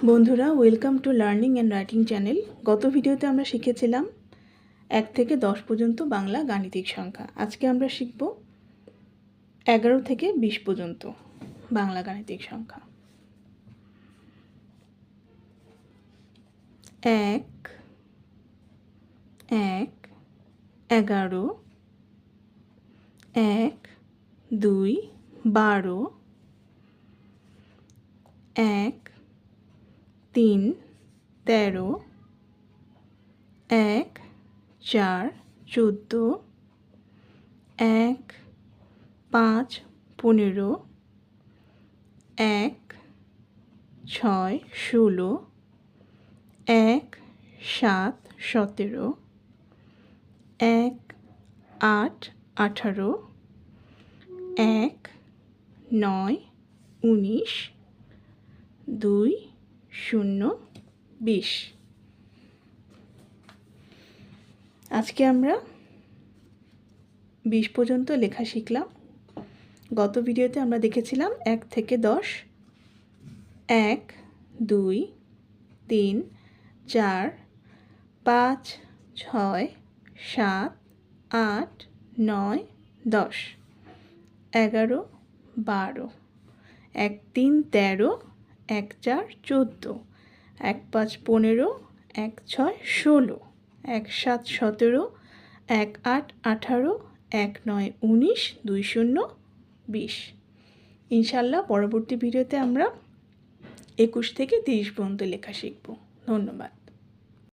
বন্ধুরা, welcome to learning and writing channel. গত ভিডিওতে আমরা শিখেছিলাম 1 থেকে 10 পর্যন্ত বাংলা গাণিতিক সংখ্যা। আজকে আমরা শিখব 11 থেকে 20 পর্যন্ত বাংলা গাণিতিক সংখ্যা। 1 1 11 1 2 12 1 3 13 1 4 14 1 5 15 1 6 16 1 7 17 1 8 18 1 9 19 2 0 20। আজকে আমরা 20 পর্যন্ত লেখা শিখলাম। গত ভিডিওতে আমরা দেখেছিলাম 1 থেকে 10, 1 2 3 4 5 6 7 8 9 10 11 12 1 3 13 1 4 14 1 5 15 1 6 16 1 7 17 1 8 18 1 9 19 2 0 20। ইনশাল্লাহ পরবর্তী ভিডিওতে আমরা 21 থেকে 30 পর্যন্ত লেখা শিখব। ধন্যবাদ।